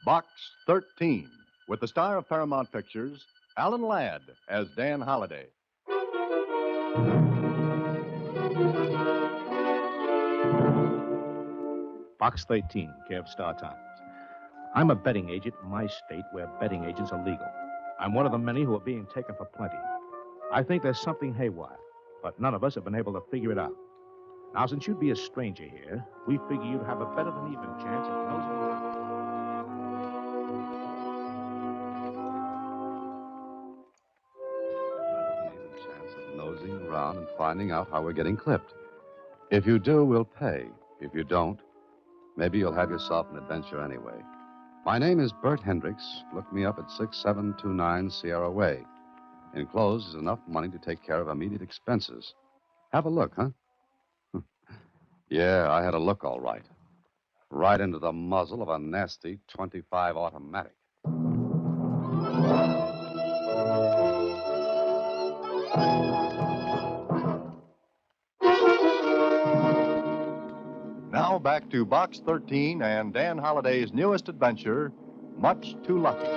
Box 13, with the star of Paramount Pictures, Alan Ladd, as Dan Holliday. Box 13, care of Star Times. I'm a betting agent in my state where betting agents are legal. I'm one of the many who are being taken for plenty. I think there's something haywire, but none of us have been able to figure it out. Now, since you'd be a stranger here, we figure you'd have a better than even chance of nosing around. Nosing around and finding out how we're getting clipped. If you do, we'll pay. If you don't, maybe you'll have yourself an adventure anyway. My name is Bert Hendricks. Look me up at 6729 Sierra Way. Enclosed is enough money to take care of immediate expenses. Have a look, huh? Yeah, I had a look all right. Right into the muzzle of a nasty .25 automatic. Now back to Box 13 and Dan Holliday's newest adventure, Much Too Lucky.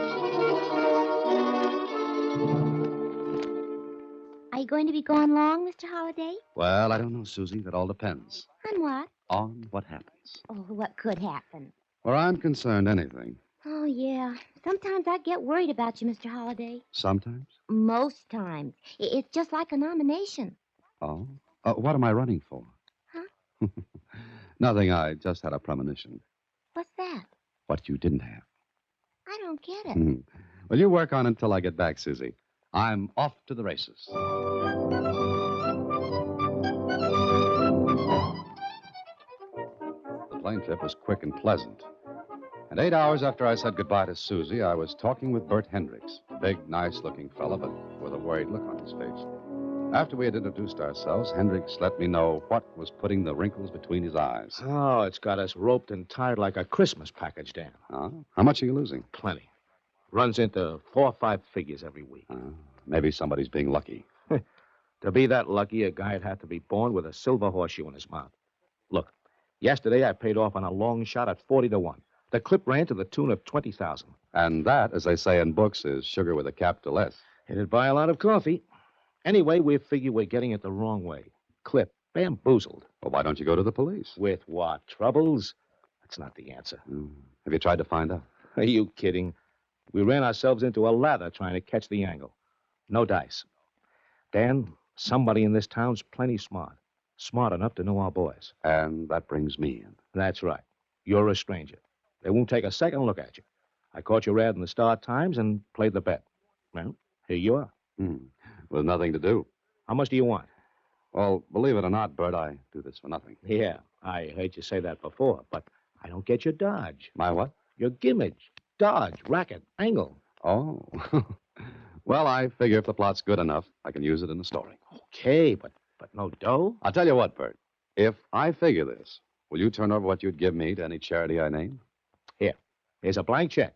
Are you going to be gone long, Mr. Holliday? Well, I don't know, Susie. That all depends. On what? On what happens. Oh, what could happen? Where I'm concerned, anything. Oh, yeah. Sometimes I get worried about you, Mr. Holliday. Sometimes? Most times. It's just like a nomination. Oh? What am I running for? Huh? Nothing. I just had a premonition. What's that? What you didn't have. I don't get it. Well, you work on it until I get back, Susie. I'm off to the races. The plane trip was quick and pleasant. And 8 hours after I said goodbye to Susie, I was talking with Bert Hendricks, a big, nice-looking fellow, but with a worried look on his face. After we had introduced ourselves, Hendricks let me know what was putting the wrinkles between his eyes. Oh, it's got us roped and tied like a Christmas package, Dan. How much are you losing? Plenty. Runs into 4 or 5 figures every week. Maybe somebody's being lucky. To be that lucky, a guy'd have to be born with a silver horseshoe in his mouth. Look, yesterday I paid off on a long shot at 40 to 1. The clip ran to the tune of 20,000. And that, as they say in books, is sugar with a capital S. It'd buy a lot of coffee. Anyway, we figure we're getting it the wrong way. Clip, bamboozled. Well, why don't you go to the police? With what? Troubles? That's not the answer. Have you tried to find out? Are you kidding? We ran ourselves into a lather trying to catch the angle. No dice. Dan, somebody in this town's plenty smart. Smart enough to know our boys. And that brings me in. That's right. You're a stranger. They won't take a second look at you. I caught your ad in the Star Times and played the bet. Well, here you are. With nothing to do. How much do you want? Well, believe it or not, Bert, I do this for nothing. Yeah, I heard you say that before, but I don't get your dodge. My what? Your gimmage, dodge, racket, angle. Oh. Well, I figure if the plot's good enough, I can use it in the story. Okay, but no dough? I'll tell you what, Bert. If I figure this, will you turn over what you'd give me to any charity I name? Here's a blank check.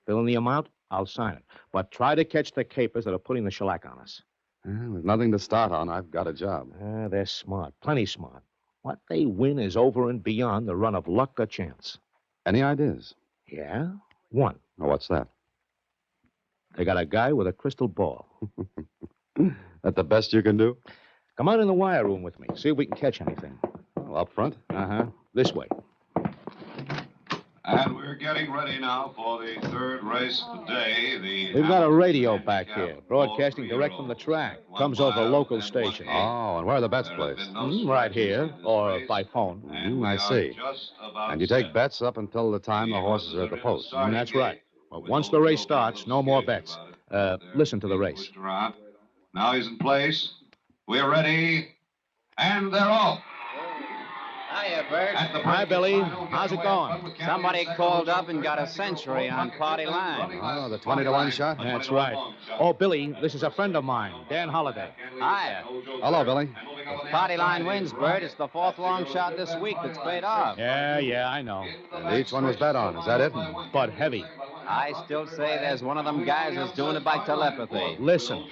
Fill in the amount, I'll sign it. But try to catch the capers that are putting the shellac on us. With nothing to start on, I've got a job. They're smart, plenty smart. What they win is over and beyond the run of luck or chance. Any ideas? Yeah? One. Oh, what's that? They got a guy with a crystal ball. That the best you can do? Come out in the wire room with me. See if we can catch anything. Well, up front? This way. And we're getting ready now for the third race of the day. We've got a radio back here, broadcasting direct from the track. Comes over a local station. Oh, and where are the bets placed? Right here, or by phone. I see. And you take bets up until the time the horses are at the post. That's right. But once the race starts, no more bets. Listen to the race. Now he's in place. We're ready. And they're off. Hiya, Bert. Hi, Billy. How's it going? Somebody called up and got a century on party line. Oh, the 20 to 1 shot? That's right. Oh, Billy, this is a friend of mine, Dan Holliday. Hiya. Hello, Billy. If party line wins, Bert, it's the 4th long shot this week that's paid off. Yeah, I know. And each one was bet on. Is that it? But heavy. I still say there's one of them guys that's doing it by telepathy. Listen.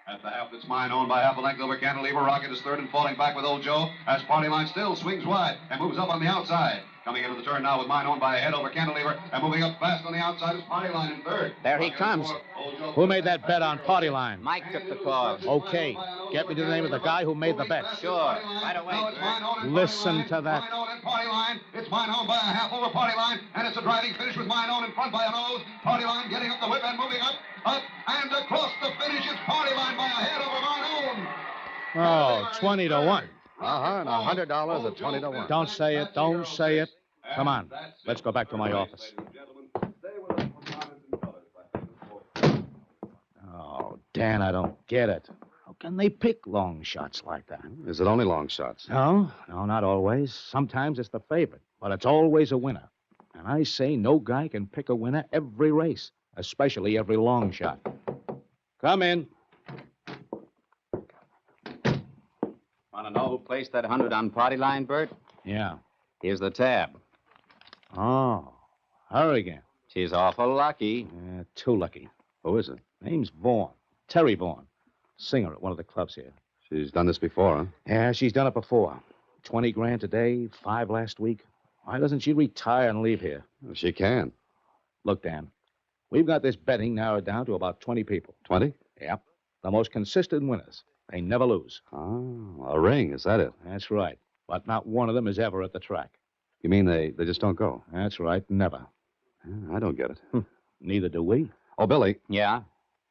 At the half that's mine, owned by half a length over Cantilever. Rocket is third and falling back with Old Joe as party line still swings wide and moves up on the outside. Coming into the turn now with mine owned by a head over cantilever and moving up fast on the outside is Party Line in third. There he comes. Who made that bet on Party Line? Mike took the call. Okay. Get me to the name of the guy who made the bet. Sure. Right away, Bert. Listen to that. Mine owned and Party Line. It's mine owned by a half over Party Line, and it's a driving finish with mine owned in front by a nose. Party Line getting up the whip and moving up, and across the finish. It's Party Line by a head over mine own. Oh, 20 to 1. And $100 at 20 to 1. Don't say it. Don't say it. Come on. Let's go back to my office. Oh, Dan, I don't get it. How can they pick long shots like that? Is it only long shots? No, not always. Sometimes it's the favorite, but it's always a winner. And I say no guy can pick a winner every race, especially every long shot. Come in. Want to know who placed that 100 on Party Line, Bert? Yeah. Here's the tab. Oh, her again. She's awful lucky. Too lucky. Who is it? Name's Vaughn. Terry Vaughn. Singer at one of the clubs here. She's done this before, huh? Yeah, she's done it before. 20 grand today, 5 last week. Why doesn't she retire and leave here? Well, she can. Look, Dan, we've got this betting narrowed down to about 20 people. 20? Yep. The most consistent winners. They never lose. Oh, a ring, is that it? That's right. But not one of them is ever at the track. You mean they just don't go? That's right, never. I don't get it. Neither do we. Oh, Billy, Yeah?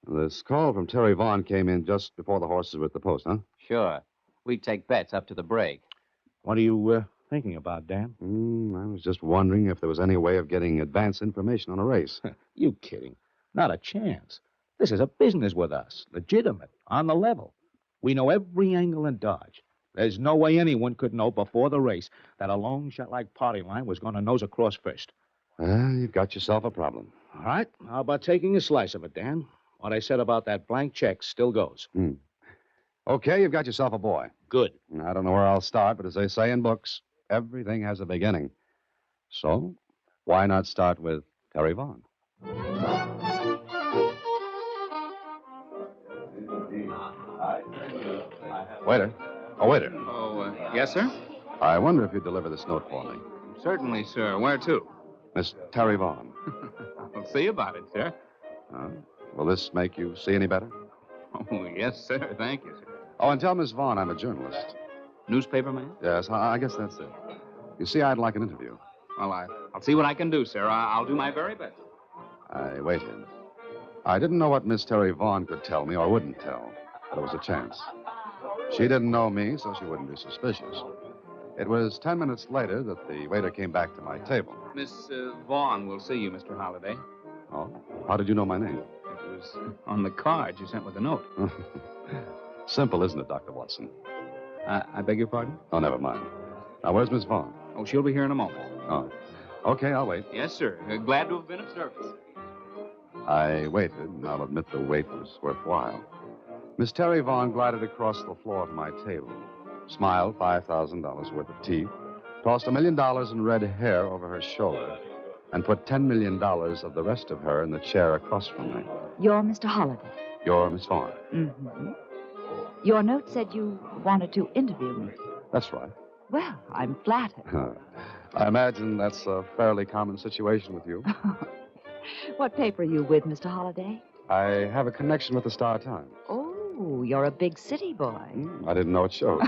this call from Terry Vaughn came in just before the horses were at the post, huh? Sure. We take bets up to the break. What are you thinking about, Dan? I was just wondering if there was any way of getting advance information on a race. You kidding. Not a chance. This is a business with us. Legitimate. On the level. We know every angle and dodge. There's no way anyone could know before the race that a long shot like Party Line was going to nose across first. Well, you've got yourself a problem. All right. How about taking a slice of it, Dan? What I said about that blank check still goes. Okay, you've got yourself a boy. Good. I don't know where I'll start, but as they say in books, everything has a beginning. So, why not start with Terry Vaughn? Waiter. Oh, waiter. Oh, yes, sir? I wonder if you'd deliver this note for me. Certainly, sir. Where to? Miss Terry Vaughn. I'll see about it, sir. Will this make you see any better? Oh, yes, sir. Thank you, sir. Oh, and tell Miss Vaughn I'm a journalist. Newspaper man? Yes, I guess that's it. You see, I'd like an interview. Well, I'll see what I can do, sir. I'll do my very best. I waited. I didn't know what Miss Terry Vaughn could tell me or wouldn't tell, but it was a chance. She didn't know me, so she wouldn't be suspicious. It was 10 minutes later that the waiter came back to my table. Miss Vaughn will see you, Mr. Holliday. Oh, how did you know my name? It was on the card you sent with the note. Simple, isn't it, Dr. Watson? I beg your pardon? Oh, never mind. Now, where's Miss Vaughn? Oh, she'll be here in a moment. Oh, okay, I'll wait. Yes, sir. Glad to have been of service. I waited, and I'll admit the wait was worthwhile. Miss Terry Vaughn glided across the floor to my table, smiled $5,000 worth of teeth, tossed $1 million in red hair over her shoulder, and put $10 million of the rest of her in the chair across from me. You're Mr. Holliday. You're Miss Vaughn. Mm-hmm. Your note said you wanted to interview me. That's right. Well, I'm flattered. I imagine that's a fairly common situation with you. What paper are you with, Mr. Holliday? I have a connection with the Star Times. Oh, you're a big city boy. I didn't know it showed.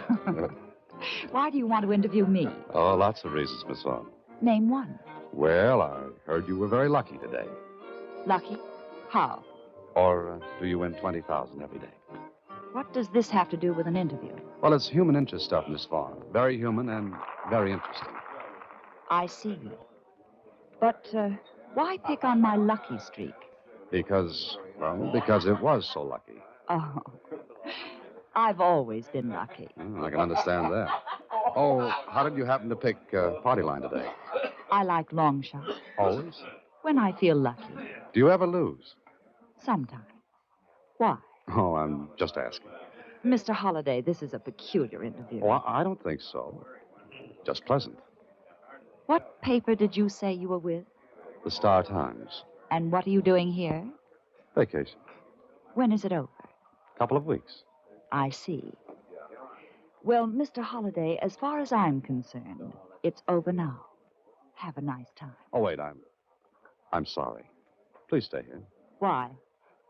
Why do you want to interview me? Oh, lots of reasons, Miss Vaughn. Name one. Well, I heard you were very lucky today. Lucky? How? Or do you win 20,000 every day? What does this have to do with an interview? Well, it's human interest stuff, Miss Vaughn. Very human and very interesting. I see. But why pick on my lucky streak? Because it was so lucky. Oh, I've always been lucky. I can understand that. Oh, how did you happen to pick Party Line today? I like long shots. Always? When I feel lucky. Do you ever lose? Sometimes. Why? Oh, I'm just asking. Mr. Holliday, this is a peculiar interview. Oh, I don't think so. Just pleasant. What paper did you say you were with? The Star Times. And what are you doing here? Vacation. When is it over? Couple of weeks. I see. Well, Mr. Holliday, as far as I'm concerned, it's over now. Have a nice time. Oh, wait, I'm sorry. Please stay here. Why?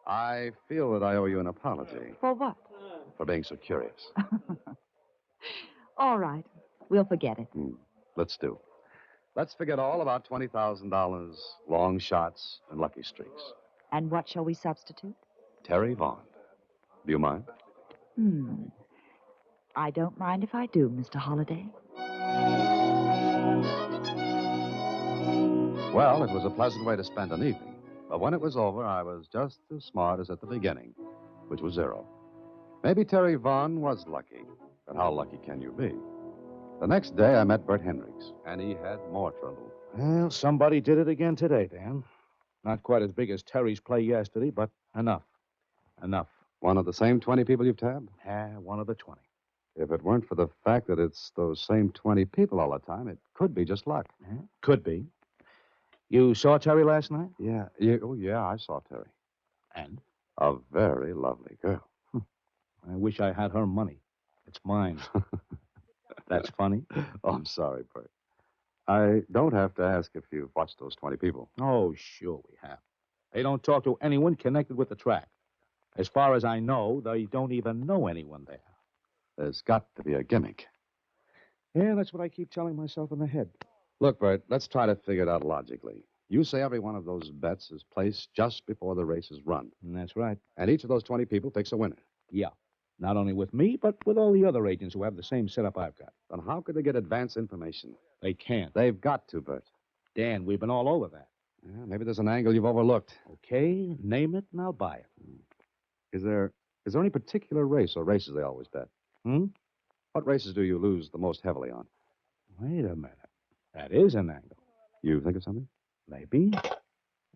I feel that I owe you an apology For what? for being so curious. All right. We'll forget it. Let's do. Let's forget all about $20,000, long shots, and lucky streaks. And what shall we substitute? Terry Vaughn. Do you mind? I don't mind if I do, Mr. Holliday. Well, it was a pleasant way to spend an evening. But when it was over, I was just as smart as at the beginning, which was zero. Maybe Terry Vaughn was lucky, but how lucky can you be? The next day, I met Bert Hendricks, and he had more trouble. Well, somebody did it again today, Dan. Not quite as big as Terry's play yesterday, but enough. Enough. One of the same 20 people you've tabbed? One of the 20. If it weren't for the fact that it's those same 20 people all the time, it could be just luck. Could be. You saw Terry last night? Yeah. Oh, yeah, I saw Terry. And? A very lovely girl. I wish I had her money. It's mine. That's funny. Oh, I'm sorry, Bert. I don't have to ask if you've watched those 20 people. Oh, sure we have. They don't talk to anyone connected with the track. As far as I know, they don't even know anyone there. There's got to be a gimmick. Yeah, that's what I keep telling myself in the head. Look, Bert, let's try to figure it out logically. You say every one of those bets is placed just before the race is run. And that's right. And each of those 20 people picks a winner. Yeah. Not only with me, but with all the other agents who have the same setup I've got. Then how could they get advance information? They can't. They've got to, Bert. Dan, we've been all over that. Yeah, maybe there's an angle you've overlooked. Okay, name it and I'll buy it. Is there any particular race or races they always bet? What races do you lose the most heavily on? Wait a minute. That is an angle. You think of something? Maybe.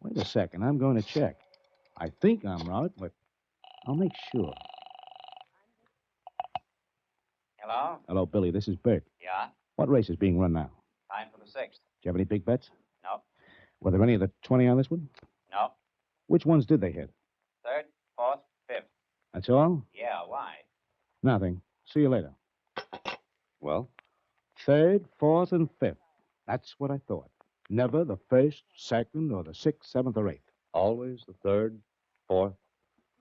Wait a second. I'm going to check. I think I'm right, but I'll make sure. Hello? Hello, Billy. This is Bert. Yeah? What race is being run now? Time for the 6th. Do you have any big bets? No. Were there any of the 20 on this one? No. Which ones did they hit? 3rd, 4th, 5th. That's all? Yeah, why? Nothing. See you later. Well? 3rd, 4th, and 5th. That's what I thought. Never the 1st, 2nd, or the 6th, 7th, or 8th. Always the 3rd, 4th,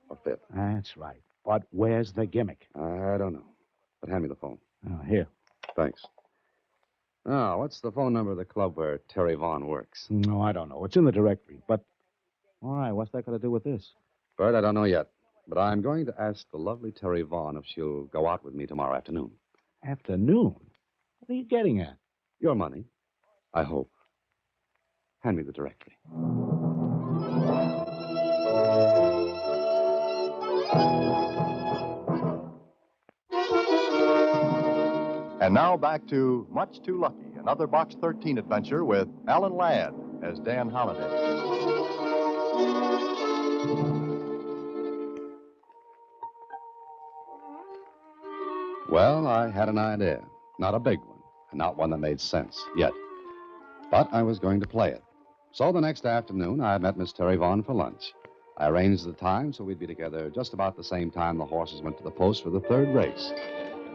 or 5th. That's right. But where's the gimmick? I don't know. But hand me the phone. Oh, here. Thanks. Now, what's the phone number of the club where Terry Vaughn works? No, I don't know. It's in the directory. But, all right, what's that got to do with this? Bert, I don't know yet. But I'm going to ask the lovely Terry Vaughn if she'll go out with me tomorrow afternoon. Afternoon? What are you getting at? Your money. I hope. Hand me the directory. And now back to Much Too Lucky, another Box 13 adventure with Alan Ladd as Dan Holliday. Well, I had an idea. Not a big one, and not one that made sense yet. But I was going to play it. So the next afternoon, I met Miss Terry Vaughn for lunch. I arranged the time so we'd be together just about the same time the horses went to the post for the 3rd race.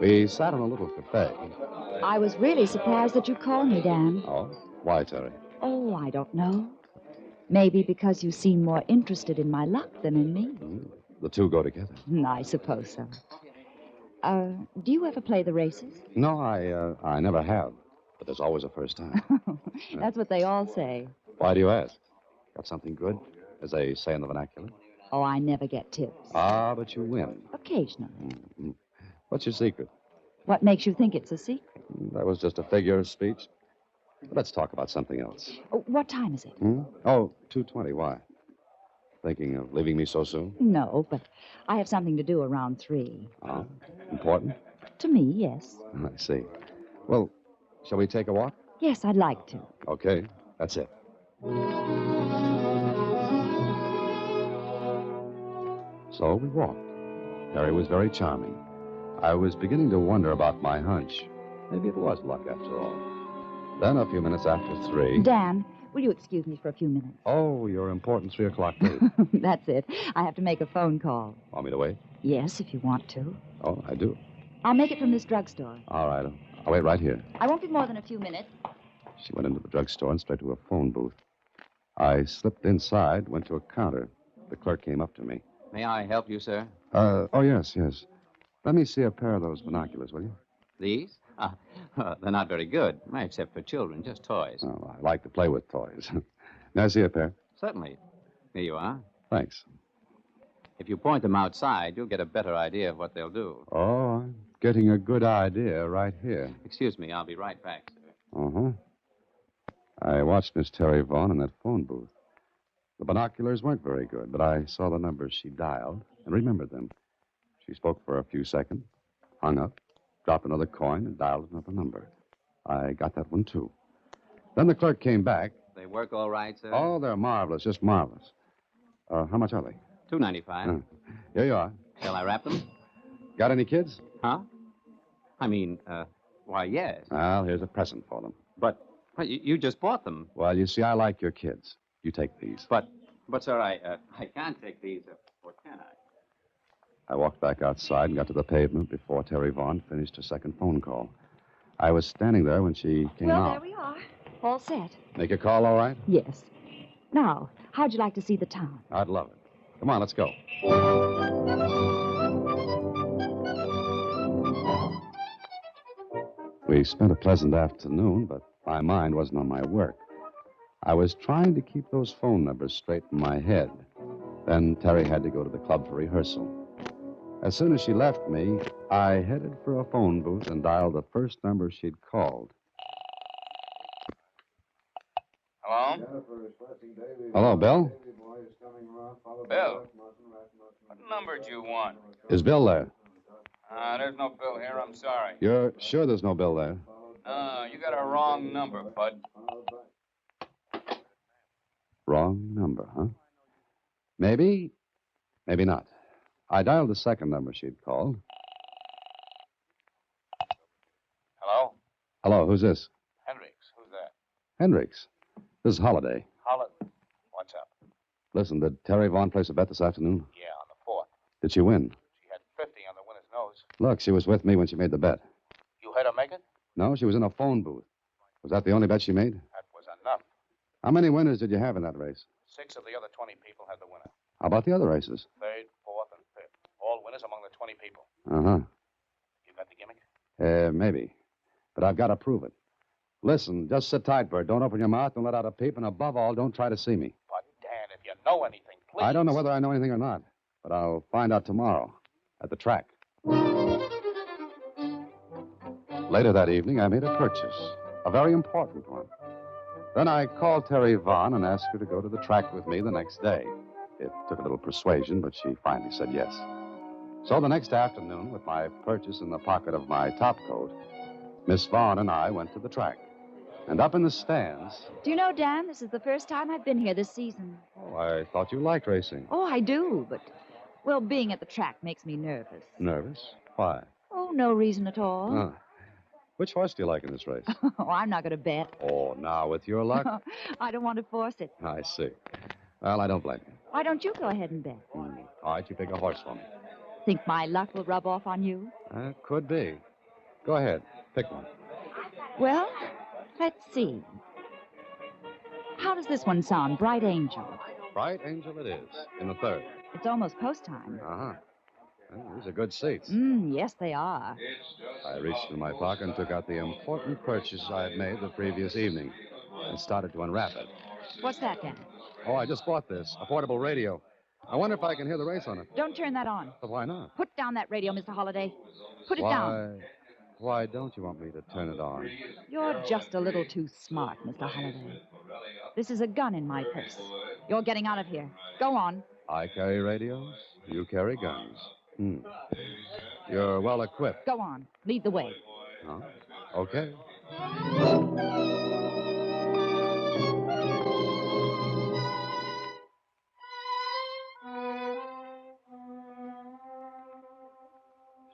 We sat in a little cafe. I was really surprised that you called me, Dan. Oh, why, Terry? Oh, I don't know. Maybe because you seem more interested in my luck than in me. The two go together. I suppose so. Do you ever play the races? No, I never have. But there's always a first time. That's what they all say. Why do you ask? Got something good, as they say in the vernacular? Oh, I never get tips. Ah, but you win. Occasionally. What's your secret? What makes you think it's a secret? That was just a figure of speech. But let's talk about something else. Oh, what time is it? Oh, 2:20. Why? Thinking of leaving me so soon? No, but I have something to do around 3. Oh, important? To me, yes. I see. Well, shall we take a walk? Yes, I'd like to. Okay, that's it. So we walked. Terry was very charming. I was beginning to wonder about my hunch. Maybe it was luck after all. Then a few minutes after 3... Dan, will you excuse me for a few minutes? Oh, your important 3 o'clock date. That's it. I have to make a phone call. Want me to wait? Yes, if you want to. Oh, I do. I'll make it from this drugstore. All right. I'll wait right here. I won't be more than a few minutes. She went into the drugstore and straight to a phone booth. I slipped inside, went to a counter. The clerk came up to me. May I help you, sir? Yes. Let me see a pair of those binoculars, will you? These? They're not very good, except for children, just toys. Oh, I like to play with toys. May I see a pair? Certainly. Here you are. Thanks. If you point them outside, you'll get a better idea of what they'll do. Oh, I'm getting a good idea right here. Excuse me, I'll be right back, sir. Uh-huh. I watched Miss Terry Vaughn in that phone booth. The binoculars weren't very good, but I saw the numbers she dialed and remembered them. She spoke for a few seconds, hung up, dropped another coin, and dialed another number. I got that one, too. Then the clerk came back. They work all right, sir? Oh, they're marvelous, just marvelous. How much are they? $2.95. Here you are. Shall I wrap them? Got any kids? Huh? Why, yes. Well, here's a present for them. But you just bought them. Well, you see, I like your kids. You take these. But sir, I can't take these, or can I? I walked back outside and got to the pavement before Terry Vaughn finished her second phone call. I was standing there when she came Well, out. there we are. All set. Make a call, all right? Yes. Now, how'd you like to see the town? I'd love it. Come on, let's go. We spent a pleasant afternoon, but my mind wasn't on my work. I was trying to keep those phone numbers straight in my head. Then Terry had to go to the club for rehearsal. As soon as she left me, I headed for a phone booth and dialed the first number she'd called. Hello? Hello, Bill? Bill? What number do you want? Is Bill there? There's no Bill here. I'm sorry. You're sure there's no Bill there? You got a wrong number, bud. Wrong number, huh? Maybe not. I dialed the second number she'd called. Hello? Hello, who's this? Hendricks. Who's that? Hendricks. This is Holiday. What's up? Listen, did Terry Vaughn place a bet this afternoon? Yeah, on the 4th. Did she win? She had 50 on the winner's nose. Look, she was with me when she made the bet. You heard her make it? No, she was in a phone booth. Was that the only bet she made? That was enough. How many winners did you have in that race? 6 of the other 20 people had the winner. How about the other races? 3rd, 4th, and 5th. All winners among the 20 people. Uh-huh. You got the gimmick? Maybe. But I've got to prove it. Listen, just sit tight, Bert. Don't open your mouth. Don't let out a peep. And above all, don't try to see me. But, Dan, if you know anything, please. I don't know whether I know anything or not. But I'll find out tomorrow at the track. Later that evening, I made a purchase. A very important one. Then I called Terry Vaughn and asked her to go to the track with me the next day. It took a little persuasion, but she finally said yes. So the next afternoon, with my purchase in the pocket of my topcoat, Miss Vaughn and I went to the track. And up in the stands... Do you know, Dan, this is the first time I've been here this season. Oh, I thought you liked racing. Oh, I do, but, well, being at the track makes me nervous. Nervous? Why? Oh, no reason at all. Ah. Which horse do you like in this race? Oh, I'm not going to bet. Oh, now, with your luck? I don't want to force it. I see. Well, I don't blame you. Why don't you go ahead and bet? All right, you pick a horse for me. Think my luck will rub off on you? Could be. Go ahead. Pick one. Well, let's see. How does this one sound? Bright Angel. Bright Angel it is, in the 3rd. It's almost post time. Uh-huh. Well, these are good seats. Yes, they are. I reached in my pocket and took out the important purchase I had made the previous evening and started to unwrap it. What's that, Dan? Oh, I just bought this, a portable radio. I wonder if I can hear the race on it. Don't turn that on. But why not? Put down that radio, Mr. Holliday. Put it down. Why don't you want me to turn it on? You're just a little too smart, Mr. Holliday. This is a gun in my purse. You're getting out of here. Go on. I carry radios. You carry guns. You're well equipped. Go on. Lead the way. Huh? Okay.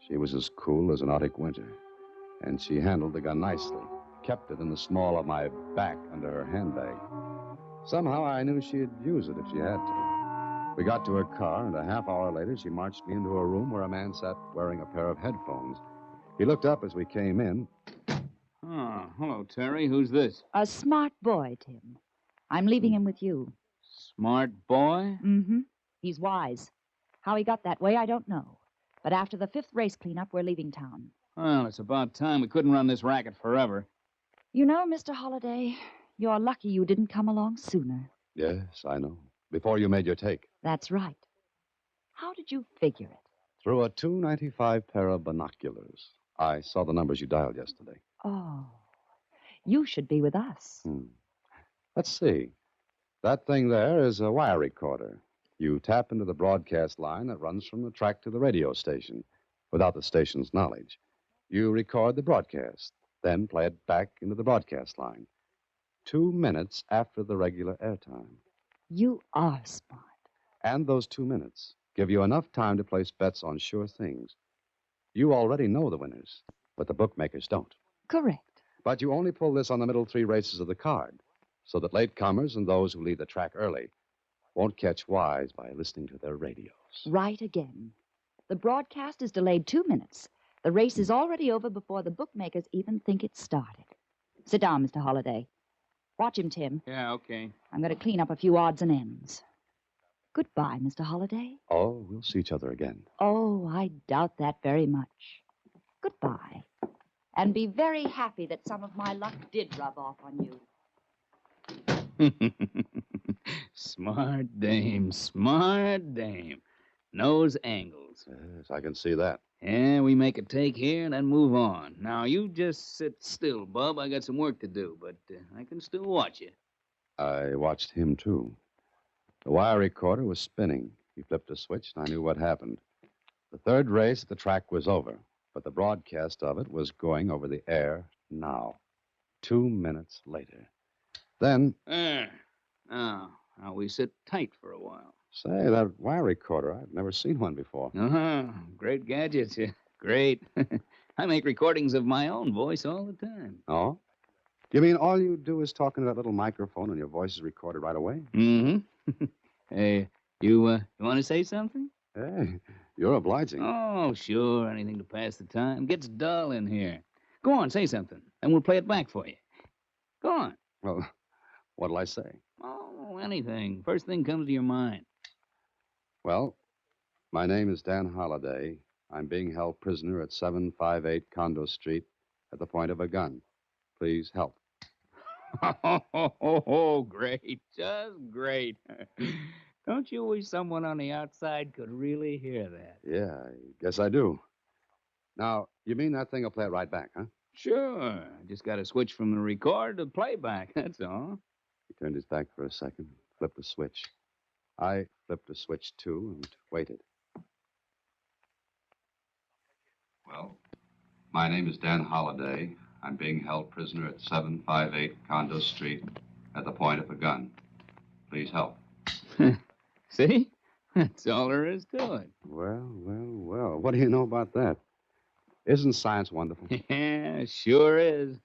She was as cool as an Arctic winter, and she handled the gun nicely, kept it in the small of my back under her handbag. Somehow I knew she'd use it if she had to. We got to her car, and a half hour later, she marched me into a room where a man sat wearing a pair of headphones. He looked up as we came in. Oh, hello, Terry. Who's this? A smart boy, Tim. I'm leaving him with you. Smart boy? Mm-hmm. He's wise. How he got that way, I don't know. But after the 5th race cleanup, we're leaving town. Well, it's about time. We couldn't run this racket forever. You know, Mr. Holliday, you're lucky you didn't come along sooner. Yes, I know. Before you made your take. That's right. How did you figure it? Through a 295 pair of binoculars. I saw the numbers you dialed yesterday. Oh, you should be with us. Let's see. That thing there is a wire recorder. You tap into the broadcast line that runs from the track to the radio station without the station's knowledge. You record the broadcast, then play it back into the broadcast line. 2 minutes after the regular airtime. You are smart. And those 2 minutes give you enough time to place bets on sure things. You already know the winners, but the bookmakers don't. Correct. But you only pull this on the middle 3 races of the card, so that latecomers and those who leave the track early won't catch wise by listening to their radios. Right again. The broadcast is delayed 2 minutes. The race is already over before the bookmakers even think it started. Sit down, Mr. Holliday. Watch him, Tim. Yeah, okay. I'm going to clean up a few odds and ends. Goodbye, Mr. Holliday. Oh, we'll see each other again. Oh, I doubt that very much. Goodbye. And be very happy that some of my luck did rub off on you. Smart dame, smart dame. Knows angles. Yes, I can see that. Yeah, we make a take here and then move on. Now, you just sit still, Bub. I got some work to do, but I can still watch you. I watched him, too. The wire recorder was spinning. He flipped a switch, and I knew what happened. The 3rd race at the track was over, but the broadcast of it was going over the air now. 2 minutes later. Then... Now we sit tight for a while. Say, that wire recorder, I've never seen one before. Great gadgets. Yeah. Great. I make recordings of my own voice all the time. Oh? You mean all you do is talk into that little microphone and your voice is recorded right away? Mm-hmm. Hey, you want to say something? Hey, you're obliging. Oh, sure. Anything to pass the time. Gets dull in here. Go on, say something, and we'll play it back for you. Go on. Well, what'll I say? Oh, anything. First thing comes to your mind. Well, my name is Dan Holliday. I'm being held prisoner at 758 Condo Street at the point of a gun. Please help. Oh, great. Just great. Don't you wish someone on the outside could really hear that? Yeah, I guess I do. Now, you mean that thing will play it right back, huh? Sure. I just got to switch from the record to playback, that's all. He turned his back for a second, flipped a switch. I flipped a switch, too, and waited. Well, my name is Dan Holliday. I'm being held prisoner at 758 Condo Street at the point of a gun. Please help. See? That's all there is to it. Well. What do you know about that? Isn't science wonderful? Yeah, sure is.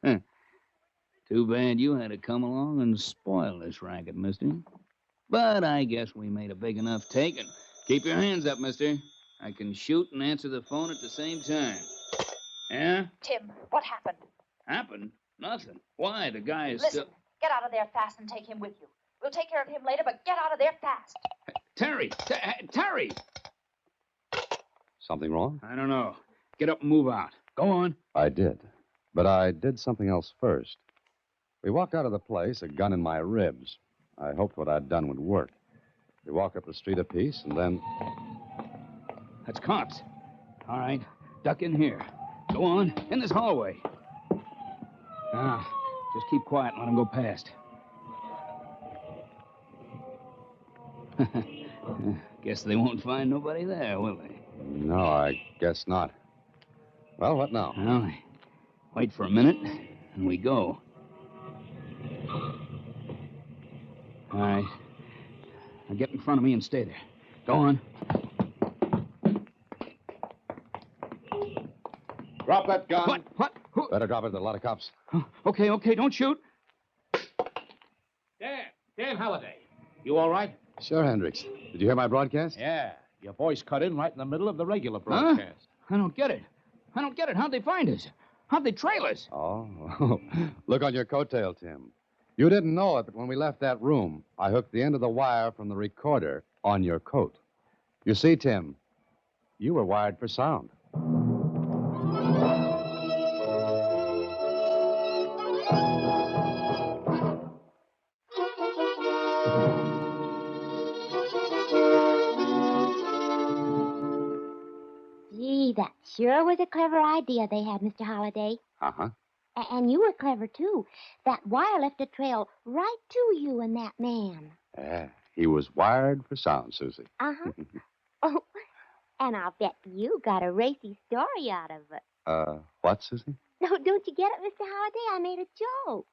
Too bad you had to come along and spoil this racket, mister. But I guess we made a big enough take, and keep your hands up, mister. I can shoot and answer the phone at the same time. Yeah? Tim, what happened? Happened? Nothing. Why? The guy is Listen, still... get out of there fast and take him with you. We'll take care of him later, but get out of there fast. Terry! Terry! Something wrong? I don't know. Get up and move out. Go on. I did. But I did something else first. We walked out of the place, a gun in my ribs. I hoped what I'd done would work. We walked up the street a piece, and then... That's cops. All right. Duck in here. Go on. In this hallway. Now, just keep quiet and let them go past. Guess they won't find nobody there, will they? No, I guess not. Well, what now? Well, wait for a minute, and we go. All right. Now get in front of me and stay there. Go on. Drop that gun. What? Who? Better drop it. There are a lot of cops. Okay, don't shoot. Dan Halliday. You all right? Sure, Hendricks. Did you hear my broadcast? Yeah. Your voice cut in right in the middle of the regular broadcast. I don't get it. How'd they find us? How'd they trail us? Oh, look on your coattail, Tim. You didn't know it, but when we left that room, I hooked the end of the wire from the recorder on your coat. You see, Tim, you were wired for sound. Gee, that sure was a clever idea they had, Mr. Holliday. Uh-huh. And you were clever, too. That wire left a trail right to you and that man. Yeah, he was wired for sound, Susie. Uh-huh. Oh, and I'll bet you got a racy story out of it. What, Susie? No, don't you get it, Mr. Holliday? I made a joke.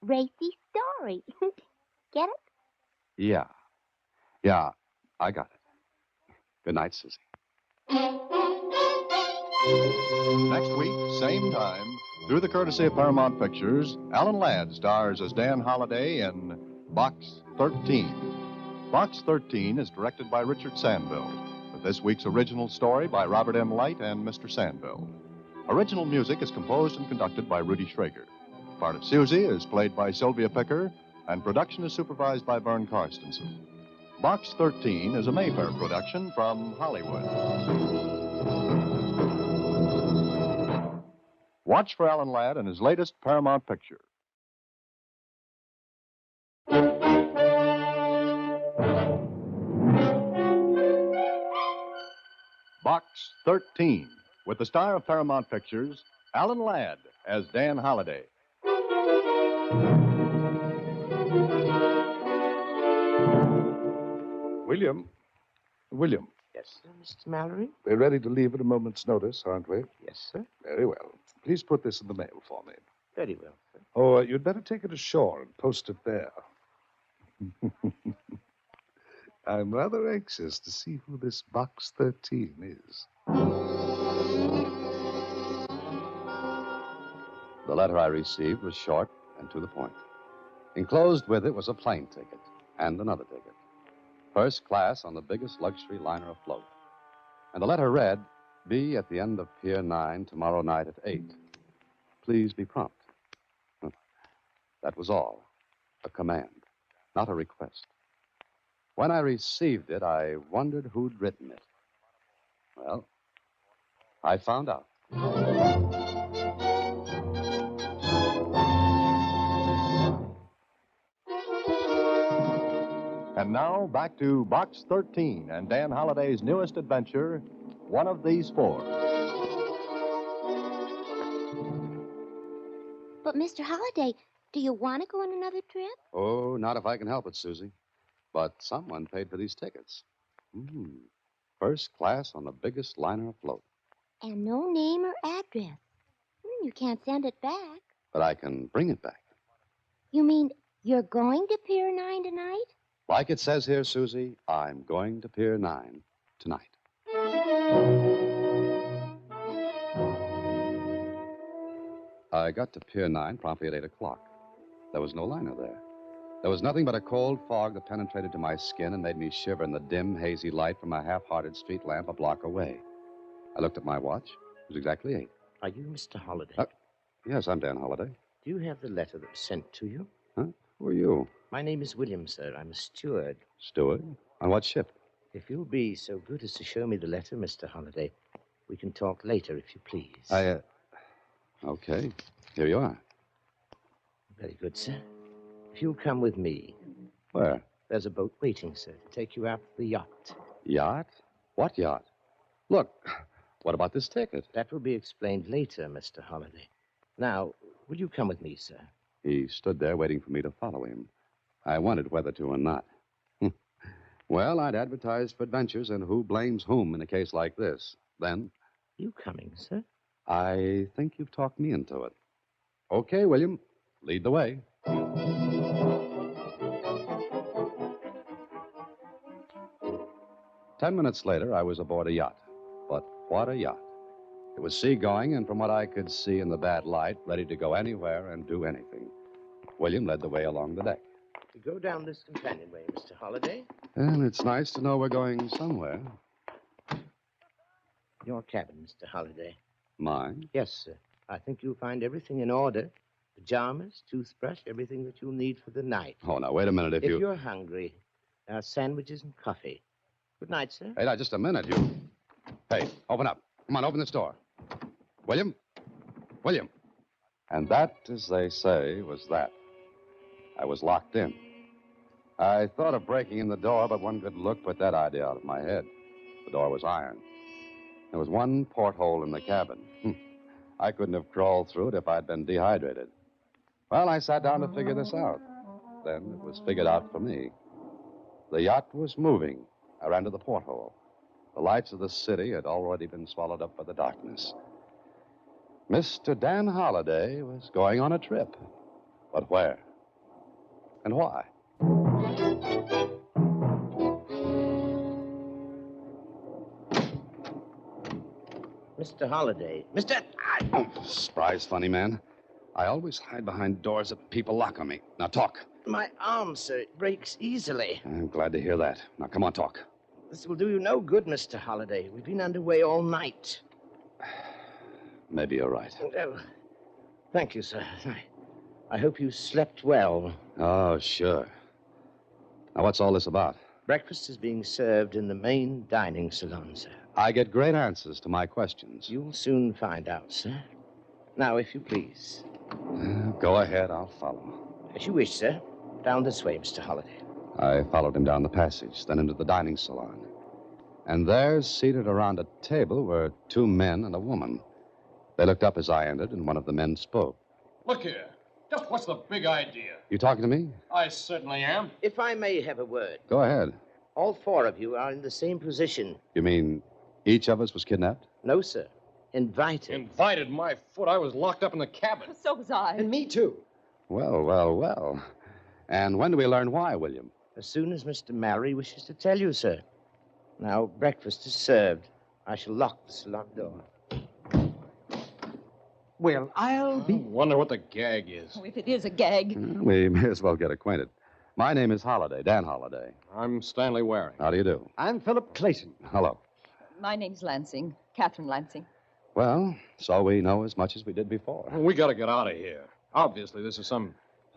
Racy story. Get it? Yeah. Yeah, I got it. Good night, Susie. Next week, same time, through the courtesy of Paramount Pictures, Alan Ladd stars as Dan Holliday in Box 13. Box 13 is directed by Richard Sandville, with this week's original story by Robert M. Light and Mr. Sandville. Original music is composed and conducted by Rudy Schrager. Part of Susie is played by Sylvia Picker, and production is supervised by Vern Karstensen. Box 13 is a Mayfair production from Hollywood. Watch for Alan Ladd and his latest Paramount picture. Box 13, with the star of Paramount Pictures, Alan Ladd as Dan Holliday. William. Yes, sir, Mr. Mallory? We're ready to leave at a moment's notice, aren't we? Yes, sir. Very well. Please put this in the mail for me. Very well, sir. Oh, you'd better take it ashore and post it there. I'm rather anxious to see who this Box 13 is. The letter I received was short and to the point. Enclosed with it was a plane ticket and another ticket. First class on the biggest luxury liner afloat. And the letter read, "Be at the end of Pier 9 tomorrow night at 8. Please be prompt." That was all. A command, not a request. When I received it, I wondered who'd written it. Well, I found out. And now, back to Box 13 and Dan Holliday's newest adventure, One of These Four. But, Mr. Holliday, do you want to go on another trip? Oh, not if I can help it, Susie. But someone paid for these tickets. First class on the biggest liner afloat. And no name or address. You can't send it back. But I can bring it back. You mean you're going to Pier 9 tonight? Like it says here, Susie, I'm going to Pier 9 tonight. I got to Pier 9 promptly at 8 o'clock. There was no liner there. There was nothing but a cold fog that penetrated to my skin and made me shiver in the dim, hazy light from a half-hearted street lamp a block away. I looked at my watch. It was exactly 8. Are you Mr. Holliday? Yes, I'm Dan Holliday. Do you have the letter that was sent to you? Huh? Who are you? My name is William, sir. I'm a steward. Steward? On what ship? If you'll be so good as to show me the letter, Mr. Holliday, we can talk later, if you please. Okay. Here you are. Very good, sir. If you'll come with me. Where? There's a boat waiting, sir, to take you out to the yacht. Yacht? What yacht? Look, what about this ticket? That will be explained later, Mr. Holliday. Now, will you come with me, sir? He stood there waiting for me to follow him. I wondered whether to or not. Well, I'd advertised for adventures, and who blames whom in a case like this? Then... You coming, sir? I think you've talked me into it. Okay, William. Lead the way. 10 minutes later, I was aboard a yacht. But what a yacht. It was seagoing, and from what I could see in the bad light, ready to go anywhere and do anything. William led the way along the deck. We go down this companionway, Mr. Holliday. And it's nice to know we're going somewhere. Your cabin, Mr. Holliday. Mine? Yes, sir. I think you'll find everything in order. Pajamas, toothbrush, everything that you'll need for the night. Oh, now, wait a minute. If you're hungry, there are sandwiches and coffee. Good night, sir. Hey, now, just a minute, you. Hey, open up. Come on, open this door. William? William. And that, as they say, was that. I was locked in. I thought of breaking in the door, but one good look put that idea out of my head. The door was iron. There was one porthole in the cabin. I couldn't have crawled through it if I'd been dehydrated. Well, I sat down to figure this out. Then it was figured out for me. The yacht was moving. I ran to the porthole. The lights of the city had already been swallowed up by the darkness. Mr. Dan Holliday was going on a trip. But where? And why? Mr. Holliday. Mr. Oh, surprise, funny man. I always hide behind doors that people lock on me. Now, talk. My arm, sir. It breaks easily. I'm glad to hear that. Now, come on, talk. This will do you no good, Mr. Holliday. We've been underway all night. Maybe you're right. Oh, thank you, sir. I hope you slept well. Oh, sure. Now, what's all this about? Breakfast is being served in the main dining salon, sir. I get great answers to my questions. You'll soon find out, sir. Now, if you please. Go ahead, I'll follow. As you wish, sir. Down this way, Mr. Holliday. I followed him down the passage, then into the dining salon. And there, seated around a table, were two men and a woman. They looked up as I entered, and one of the men spoke. Look here. Just what's the big idea? You talking to me? I certainly am. If I may have a word. Go ahead. All four of you are in the same position. You mean each of us was kidnapped? No, sir. Invited. Invited my foot. I was locked up in the cabin. So was I. And me, too. Well, well, well. And when do we learn why, William? As soon as Mr. Mallory wishes to tell you, sir. Now, breakfast is served. I shall lock the salon door. Well, I'll be... wonder what the gag is. Oh, if it is a gag. We may as well get acquainted. My name is Holliday, Dan Holliday. I'm Stanley Waring. How do you do? I'm Philip Clayton. Hello. My name's Lansing. Catherine Lansing. Well, so we know as much as we did before. We gotta get out of here. Obviously, this is some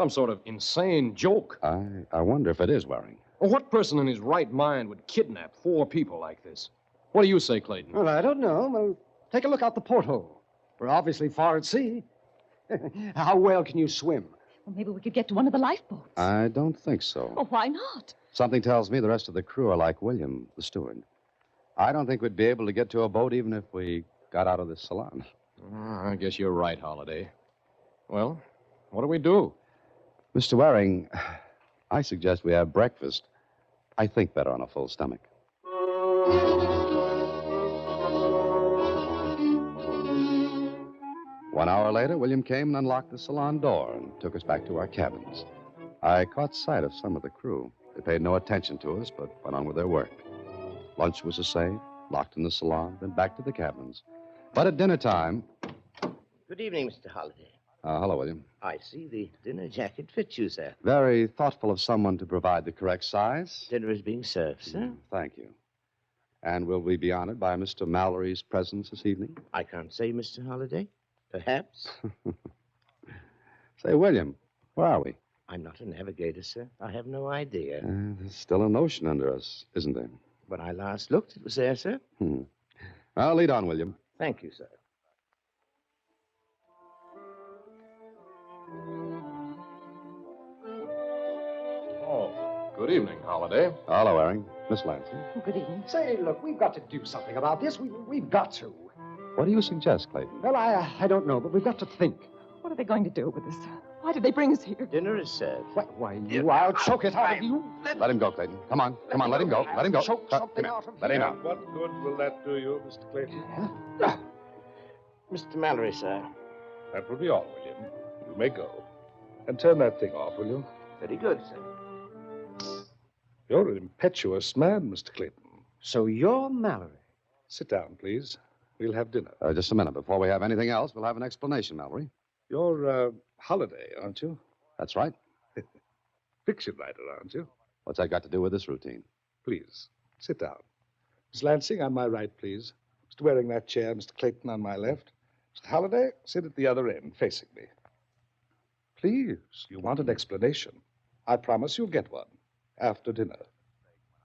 sort of insane joke. I wonder if it is, Waring. Well, what person in his right mind would kidnap four people like this? What do you say, Clayton? Well, I don't know. Well, take a look out the porthole. We're obviously far at sea. How well can you swim? Well, maybe we could get to one of the lifeboats. I don't think so. Oh, why not? Something tells me the rest of the crew are like William, the steward. I don't think we'd be able to get to a boat even if we got out of this salon. I guess you're right, Holliday. Well, what do we do? Mr. Waring, I suggest we have breakfast. I think better on a full stomach. 1 hour later, William came and unlocked the salon door and took us back to our cabins. I caught sight of some of the crew. They paid no attention to us, but went on with their work. Lunch was the same, locked in the salon, then back to the cabins. But at dinner time... Good evening, Mr. Holliday. Hello, William. I see the dinner jacket fits you, sir. Very thoughtful of someone to provide the correct size. Dinner is being served, sir. Thank you. And will we be honored by Mr. Mallory's presence this evening? I can't say, Mr. Holliday. Perhaps. Say, William, where are we? I'm not a navigator, sir. I have no idea. There's still an ocean under us, isn't there? When I last looked, it was there, sir. Well, lead on, William. Thank you, sir. Oh, good evening, Holliday. Hello, Waring. Miss Lansing. Good evening. Say, look, we've got to do something about this. We've got to. What do you suggest, Clayton? Well, I don't know, but we've got to think. What are they going to do with us? Why did they bring us here? Dinner is served. Why, I'll choke it out of you. Let him go, Clayton. Come on, let him go. Let him go. Choke something out of Let him out. What good will that do you, Mr. Clayton? Mr. Mallory, sir. That will be all, William. You may go. And turn that thing off, will you? Very good, sir. You're an impetuous man, Mr. Clayton. So you're Mallory. Sit down, please. We'll have dinner. Just a minute. Before we have anything else, we'll have an explanation, Mallory. You're Holliday, aren't you? That's right. Fiction writer, aren't you? What's that got to do with this routine? Please, sit down. Miss Lansing, on my right, please. Mr. Waring, that chair. Mr. Clayton, on my left. Mr. Halliday, sit at the other end, facing me. Please, you want an explanation. I promise you'll get one. After dinner.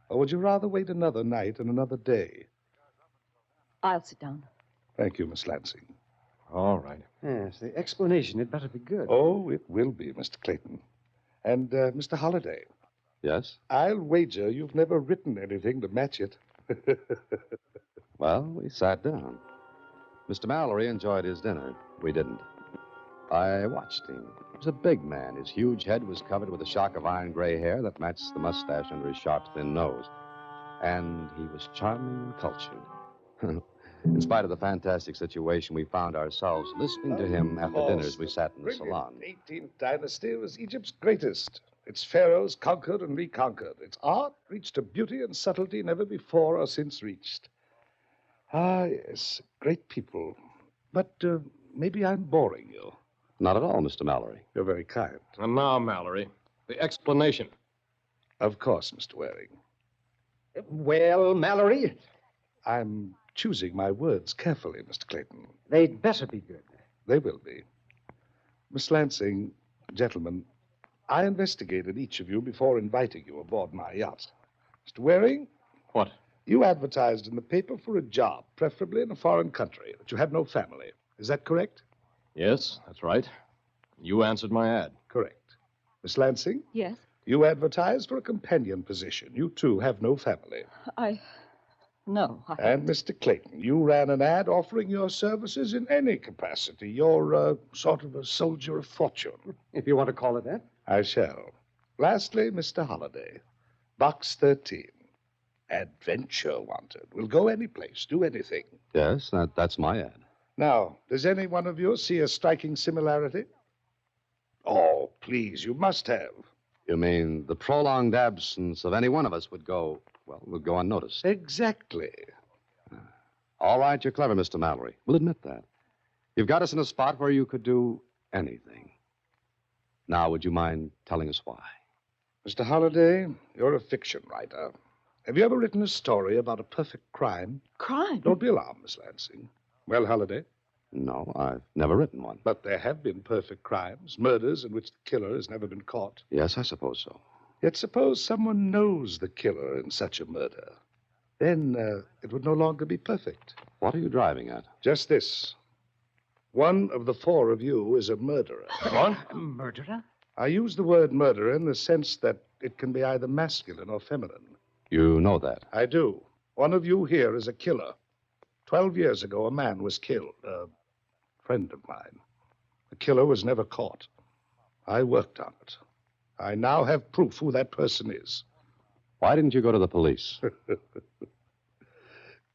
Or would you rather wait another night and another day? I'll sit down. Thank you, Miss Lansing. All right. Yes, the explanation had better be good. Oh, it will be, Mr. Clayton. And, Mr. Halliday. Yes? I'll wager you've never written anything to match it. Well, we sat down. Mr. Mallory enjoyed his dinner. We didn't. I watched him. He was a big man. His huge head was covered with a shock of iron gray hair that matched the mustache under his sharp, thin nose. And he was charming and cultured. In spite of the fantastic situation, we found ourselves listening to him at the dinners we sat in the salon. The 18th dynasty was Egypt's greatest. Its pharaohs conquered and reconquered. Its art reached a beauty and subtlety never before or since reached. Ah, yes, great people. But maybe I'm boring you. Not at all, Mr. Mallory. You're very kind. And now, Mallory, the explanation. Of course, Mr. Waring. Well, Mallory? I'm choosing my words carefully, Mr. Clayton. They'd better be good. They will be. Miss Lansing, gentlemen, I investigated each of you before inviting you aboard my yacht. Mr. Waring? What? You advertised in the paper for a job, preferably in a foreign country, that you had no family. Is that correct? Yes, that's right. You answered my ad. Correct. Miss Lansing? Yes? You advertised for a companion position. You, too, have no family. No, And Mr. Clayton, you ran an ad offering your services in any capacity. You're sort of a soldier of fortune. If you want to call it that. I shall. Lastly, Mr. Holliday. Box 13. Adventure wanted. Will go any place, do anything. Yes, that's my ad. Now, does any one of you see a striking similarity? Oh, please, you must have. You mean the prolonged absence of any one of us would go unnoticed? Exactly. All right, you're clever, Mr. Mallory. We'll admit that. You've got us in a spot where you could do anything. Now, would you mind telling us why? Mr. Holliday, you're a fiction writer. Have you ever written a story about a perfect crime? Crime? Don't be alarmed, Miss Lansing. Well, Holliday? No, I've never written one. But there have been perfect crimes, murders in which the killer has never been caught. Yes, I suppose so. Yet suppose someone knows the killer in such a murder. Then it would no longer be perfect. What are you driving at? Just this. One of the four of you is a murderer. What? A murderer? I use the word murderer in the sense that it can be either masculine or feminine. You know that? I do. One of you here is a killer. 12 years ago, a man was killed. A friend of mine. The killer was never caught. I worked on it. I now have proof who that person is. Why didn't you go to the police?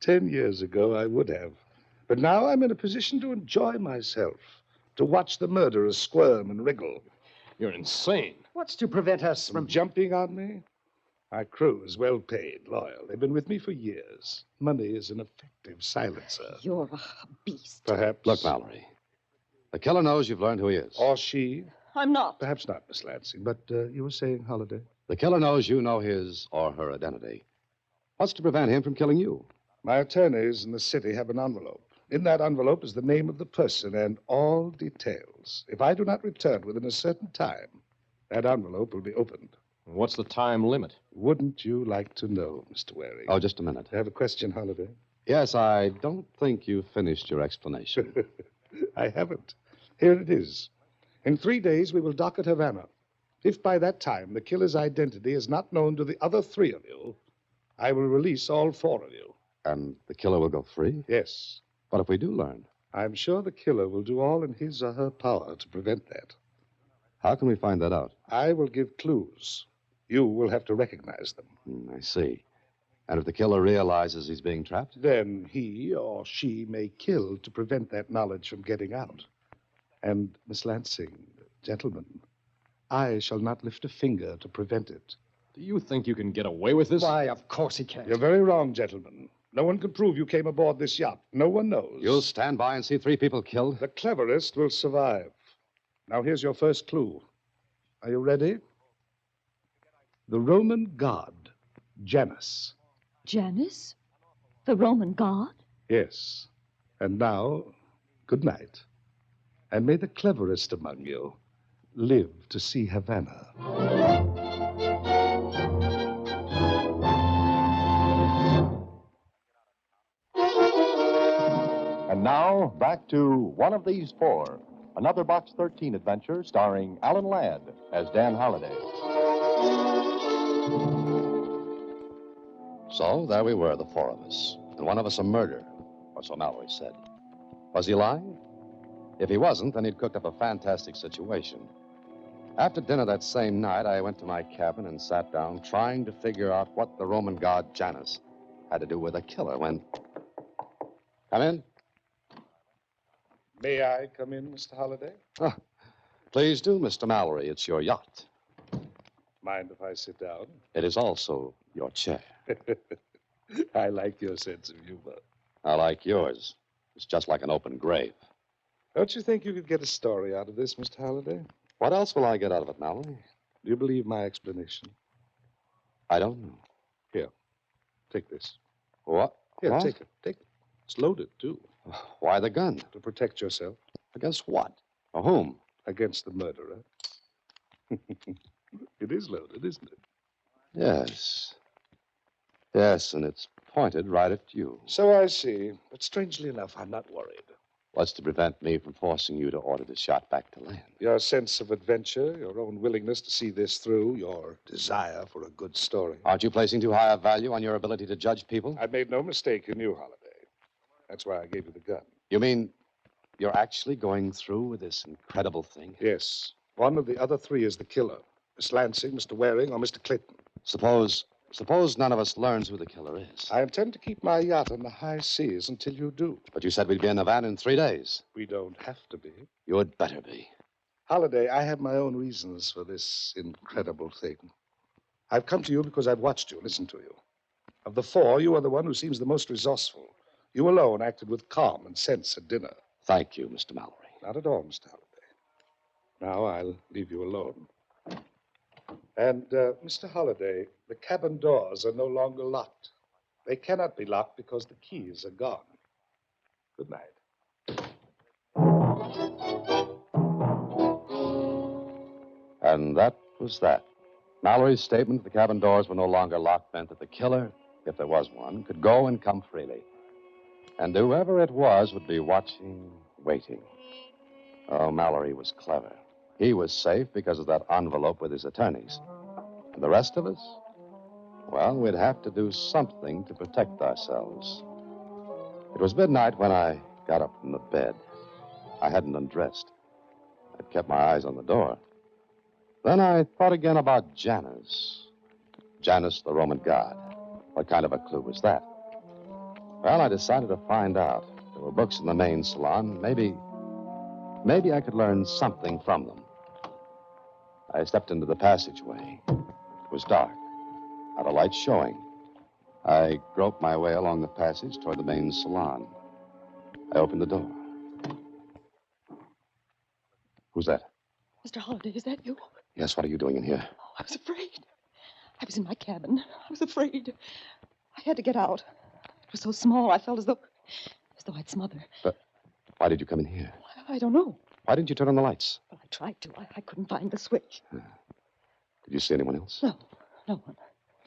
10 years ago, I would have. But now I'm in a position to enjoy myself, to watch the murderers squirm and wriggle. You're insane. What's to prevent us From jumping on me? My crew is well paid, loyal. They've been with me for years. Money is an effective silencer. You're a beast. Perhaps. Look, Mallory. The killer knows you've learned who he is. Or she. I'm not. Perhaps not, Miss Lansing, but you were saying, Holliday? The killer knows you know his or her identity. What's to prevent him from killing you? My attorneys in the city have an envelope. In that envelope is the name of the person and all details. If I do not return within a certain time, that envelope will be opened. What's the time limit? Wouldn't you like to know, Mr. Waring? Oh, just a minute. I have a question, Holliday. Yes, I don't think you finished your explanation. I haven't. Here it is. In 3 days, we will dock at Havana. If by that time the killer's identity is not known to the other 3 of you, I will release all 4 of you. And the killer will go free? Yes. But if we do learn? I'm sure the killer will do all in his or her power to prevent that. How can we find that out? I will give clues. You will have to recognize them. I see. And if the killer realizes he's being trapped? Then he or she may kill to prevent that knowledge from getting out. And, Miss Lansing, gentlemen, I shall not lift a finger to prevent it. Do you think you can get away with this? Why, of course he can. You're very wrong, gentlemen. No one can prove you came aboard this yacht. No one knows. You'll stand by and see 3 people killed? The cleverest will survive. Now, here's your first clue. Are you ready? The Roman god, Janus. Janus? The Roman god? Yes. And now, Good night. And may the cleverest among you live to see Havana. And now, back to One of These Four, another Box 13 adventure starring Alan Ladd as Dan Holliday. So there we were, the four of us, and one of us a murderer, or so Mallory said. Was he lying? If he wasn't, then he'd cooked up a fantastic situation. After dinner that same night, I went to my cabin and sat down trying to figure out what the Roman god Janus had to do with a killer when... Come in. May I come in, Mr. Holliday? Oh, please do, Mr. Mallory. It's your yacht. Mind if I sit down? It is also your chair. I like your sense of humor. I like yours. It's just like an open grave. Don't you think you could get a story out of this, Mr. Holliday? What else will I get out of it, Mallory? Do you believe my explanation? I don't know. Here, take this. What? Here, What? take it. Take it. It's loaded, too. Why the gun? To protect yourself. Against what? Or whom? Against the murderer. It is loaded, isn't it? Yes. Yes, and it's pointed right at you. So I see. But strangely enough, I'm not worried. What's to prevent me from forcing you to order the shot back to land? Your sense of adventure, your own willingness to see this through, your desire for a good story. Aren't you placing too high a value on your ability to judge people? I made no mistake in you, Holliday. That's why I gave you the gun. You mean you're actually going through with this incredible thing? Yes. One of the other three is the killer. Miss Lansing, Mr. Waring, or Mr. Clinton. Suppose none of us learns who the killer is. I intend to keep my yacht on the high seas until you do. But you said we'd be in Havana in 3 days. We don't have to be. You had better be. Holliday, I have my own reasons for this incredible thing. I've come to you because I've watched you, listened to you. Of the four, you are the one who seems the most resourceful. You alone acted with calm and sense at dinner. Thank you, Mr. Mallory. Not at all, Mr. Holliday. Now I'll leave you alone. And, Mr. Holliday, the cabin doors are no longer locked. They cannot be locked because the keys are gone. Good night. And that was that. Mallory's statement that the cabin doors were no longer locked meant that the killer, if there was one, could go and come freely. And whoever it was would be watching, waiting. Oh, Mallory was clever. He was safe because of that envelope with his attorneys. And the rest of us? Well, we'd have to do something to protect ourselves. It was midnight when I got up from the bed. I hadn't undressed. I'd kept my eyes on the door. Then I thought again about Janus. Janus, the Roman god. What kind of a clue was that? Well, I decided to find out. There were books in the main salon. Maybe I could learn something from them. I stepped into the passageway. It was dark, not a light showing. I groped my way along the passage toward the main salon. I opened the door. Who's that? Mr. Holliday, is that you? Yes, what are you doing in here? Oh, I was afraid. I was in my cabin. I was afraid. I had to get out. It was so small, I felt as though I'd smother. But why did you come in here? I don't know. Why didn't you turn on the lights? Well, I tried to. I couldn't find the switch. Did you see anyone else? No one.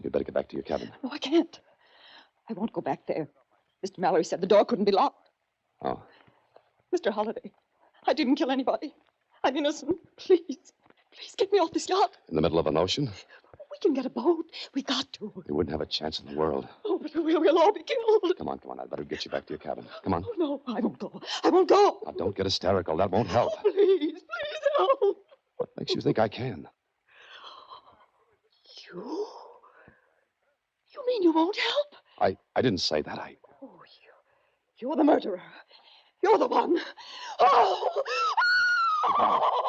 You'd better get back to your cabin. No, I can't. I won't go back there. Mr. Mallory said the door couldn't be locked. Oh. Mr. Holliday, I didn't kill anybody. I'm innocent. Please get me off this yacht. In the middle of an ocean? We can get a boat. We got to. You wouldn't have a chance in the world. Oh, but we'll all be killed. Come on. I'd better get you back to your cabin. Come on. Oh, no, I won't go. I won't go. Now, don't get hysterical. That won't help. Oh, please help. What makes you think I can? You? You mean you won't help? I didn't say that. Oh, you're the murderer. You're the one. Oh!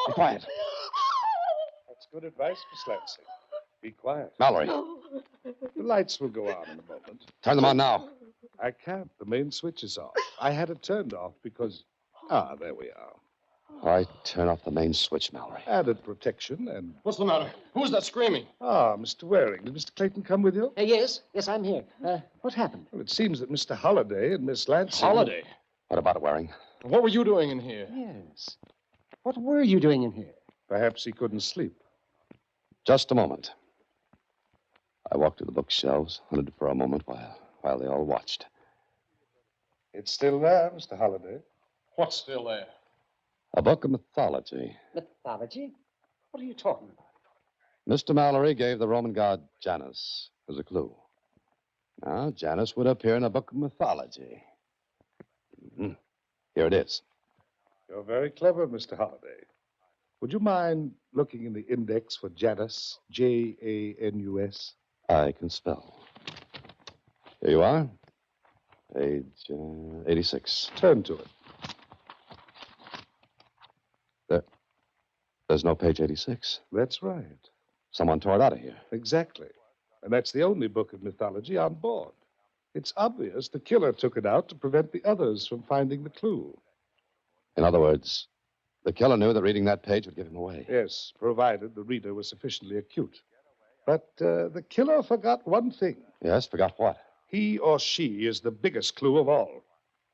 Be quiet. That's good advice, Miss Lansing. Be quiet. Mallory. No. The lights will go on in a moment. Turn them on now. I can't. The main switch is off. I had it turned off because... there we are. All right, turn off the main switch, Mallory. Added protection and... What's the matter? Who's that screaming? Mr. Waring. Did Mr. Clayton come with you? Yes, I'm here. What happened? Well, it seems that Mr. Holliday and Miss Lansing... Holliday? What about it, Waring? What were you doing in here? Yes. What were you doing in here? Perhaps he couldn't sleep. Just a moment. I walked to the bookshelves, hunted for a moment while they all watched. It's still there, Mr. Holliday. What's still there? A book of mythology. Mythology? What are you talking about? Mr. Mallory gave the Roman god Janus as a clue. Now, Janus would appear in a book of mythology. Here it is. You're very clever, Mr. Holliday. Would you mind looking in the index for Janus? Janus? I can spell. Here you are. Page 86. Turn to it. There's no page 86. That's right. Someone tore it out of here. Exactly. And that's the only book of mythology on board. It's obvious the killer took it out to prevent the others from finding the clue. In other words, the killer knew that reading that page would give him away. Yes, provided the reader was sufficiently acute. But the killer forgot one thing. Yes, forgot what? He or she is the biggest clue of all.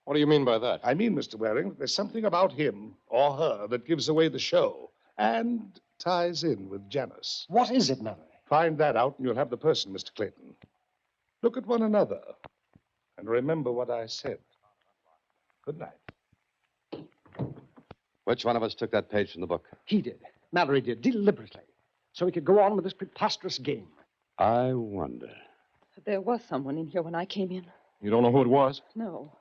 What do you mean by that? I mean, Mr. Waring, there's something about him or her that gives away the show and ties in with Janus. What is it, Mallory? Find that out and you'll have the person, Mr. Clayton. Look at one another and remember what I said. Good night. Which one of us took that page from the book? He did. Mallory did, deliberately. So he could go on with this preposterous game. I wonder. There was someone in here when I came in. You don't know who it was? No.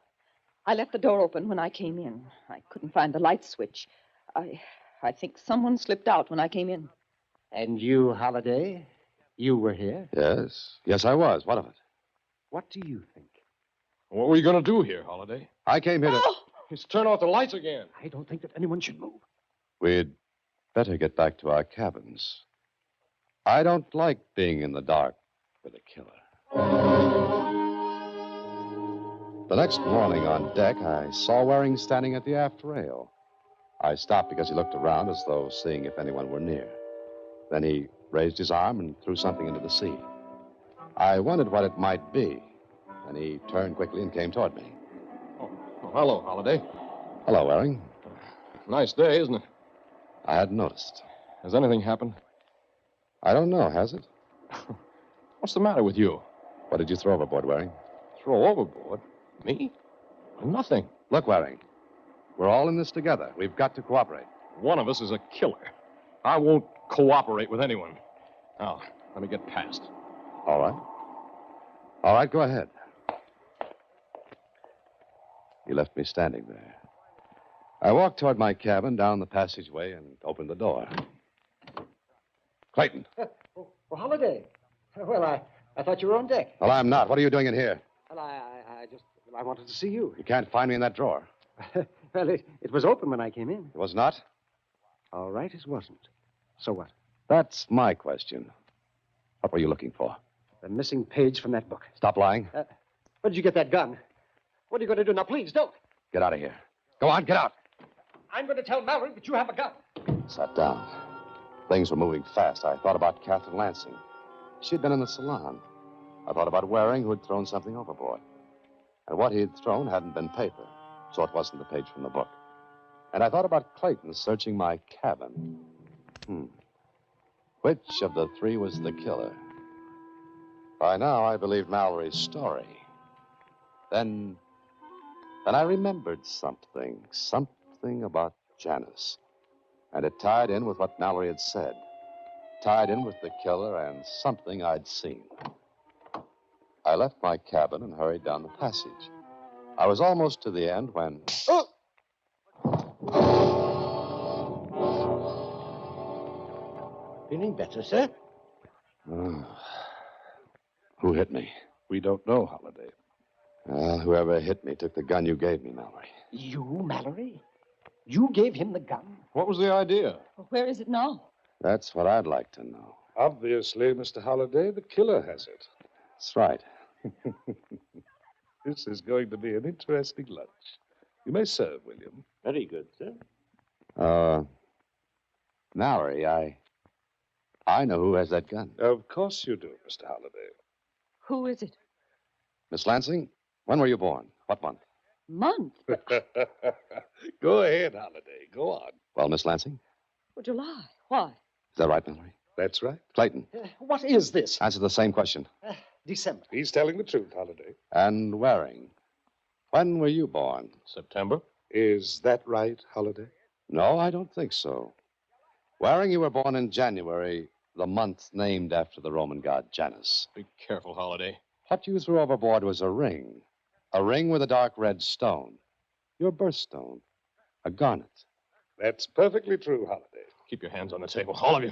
I left the door open when I came in. I couldn't find the light switch. I think someone slipped out when I came in. And you, Holliday? You were here? Yes. Yes, I was. What of it? What do you think? What were you going to do here, Holliday? I came here to... He's turned off the lights again. I don't think that anyone should move. We'd better get back to our cabins. I don't like being in the dark with a killer. The next morning on deck, I saw Waring standing at the aft rail. I stopped because he looked around as though seeing if anyone were near. Then he raised his arm and threw something into the sea. I wondered what it might be. Then he turned quickly and came toward me. Oh, hello, Holliday. Hello, Waring. Nice day, isn't it? I hadn't noticed. Has anything happened? I don't know, has it? What's the matter with you? What did you throw overboard, Waring? Throw overboard? Me? Nothing. Look, Waring. We're all in this together. We've got to cooperate. One of us is a killer. I won't cooperate with anyone. Now, let me get past. All right. All right, go ahead. He left me standing there. I walked toward my cabin down the passageway and opened the door. Clayton. Well, Holliday. Well, I thought you were on deck. Well, I'm not. What are you doing in here? Well, I wanted to see you. You can't find me in that drawer. Well, it was open when I came in. It was not? All right, it wasn't. So what? That's my question. What were you looking for? The missing page from that book. Stop lying. Where did you get that gun? What are you going to do now? Please, don't. Get out of here. Go on, get out. I'm going to tell Mallory that you have a gun. Sat down. Things were moving fast. I thought about Catherine Lansing. She'd been in the salon. I thought about Waring, who had thrown something overboard. And what he'd thrown hadn't been paper, so it wasn't the page from the book. And I thought about Clayton searching my cabin. Which of the three was the killer? By now, I believed Mallory's story. Then I remembered something about Janus. And it tied in with what Mallory had said. Tied in with the killer and something I'd seen. I left my cabin and hurried down the passage. I was almost to the end when... Feeling better, sir? Who hit me? We don't know, Holliday. Well, whoever hit me took the gun you gave me, Mallory. You, Mallory? You gave him the gun? What was the idea? Well, where is it now? That's what I'd like to know. Obviously, Mr. Holliday, the killer has it. That's right. This is going to be an interesting lunch. You may serve, William. Very good, sir. Mallory, I know who has that gun. Of course you do, Mr. Holliday. Who is it? Miss Lansing, when were you born? What month? Month? Go ahead, Holiday. Go on. Well, Miss Lansing, Well, July. Why? is that right, Mallory? That's right. Clayton, What is this? answer the same question. December. He's telling the truth, Holiday. And Waring, when were you born? September? Is that right, Holiday? No, I don't think so. Waring, you were born in January, the month named after the Roman god Janus. Be careful, Holiday. What you threw overboard was a ring with a dark red stone. Your birthstone, a garnet. That's perfectly true, Holiday. Keep your hands on the table, all of you.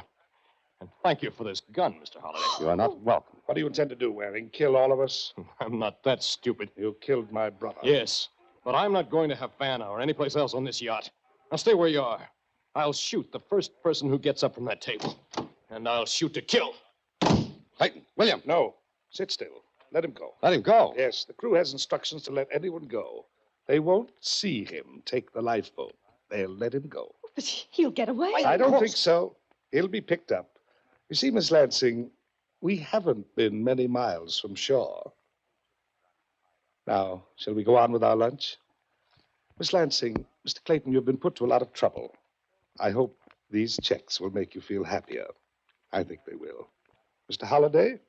And thank you for this gun, Mr. Holiday. You are not welcome. What do you intend to do, Waring? Kill all of us? I'm not that stupid. You killed my brother. Yes, but I'm not going to Havana or anyplace else on this yacht. Now stay where you are. I'll shoot the first person who gets up from that table. And I'll shoot to kill. Clayton, William. No. Sit still. Let him go. Let him go. Yes, the crew has instructions to let anyone go. They won't see him take the lifeboat. They'll let him go. But he'll get away. I don't think so. He'll be picked up. You see, Miss Lansing, we haven't been many miles from shore. Now, shall we go on with our lunch? Miss Lansing, Mr. Clayton, you've been put to a lot of trouble. I hope these checks will make you feel happier. I think they will. Mr. Holliday,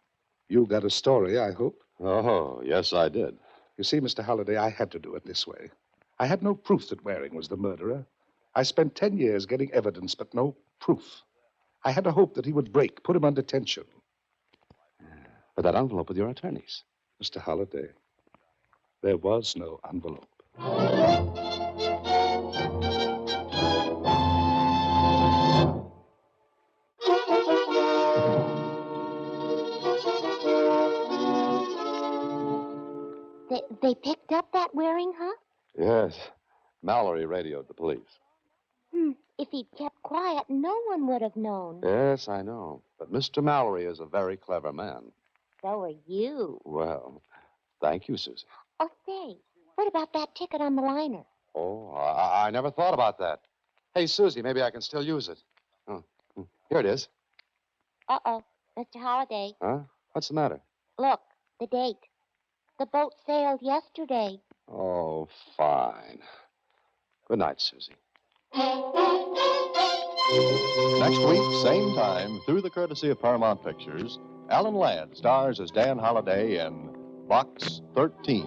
you got a story, I hope. Oh, yes, I did. You see, Mr. Holliday, I had to do it this way. I had no proof that Waring was the murderer. I spent 10 years getting evidence, but no proof. I had a hope that he would break, put him under tension. But that envelope with your attorneys. Mr. Holliday, there was no envelope. They picked up that Waring, huh? Yes. Mallory radioed the police. If he'd kept quiet, no one would have known. Yes, I know. But Mr. Mallory is a very clever man. So are you. Well, thank you, Susie. Oh, say, what about that ticket on the liner? Oh, I never thought about that. Hey, Susie, maybe I can still use it. Oh, here it is. Uh-oh, Mr. Holliday. Huh? What's the matter? Look, the date. The boat sailed yesterday. Oh, fine. Good night, Susie. Next week, same time, through the courtesy of Paramount Pictures, Alan Ladd stars as Dan Holliday in Box 13.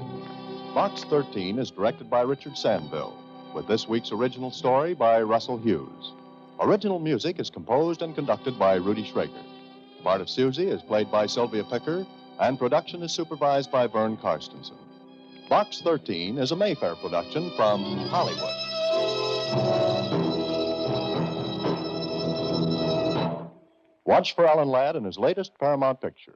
Box 13 is directed by Richard Sandville, with this week's original story by Russell Hughes. Original music is composed and conducted by Rudy Schrager. The part of Susie is played by Sylvia Picker, and production is supervised by Vern Karstensen. Box 13 is a Mayfair production from Hollywood. Watch for Alan Ladd in his latest Paramount picture.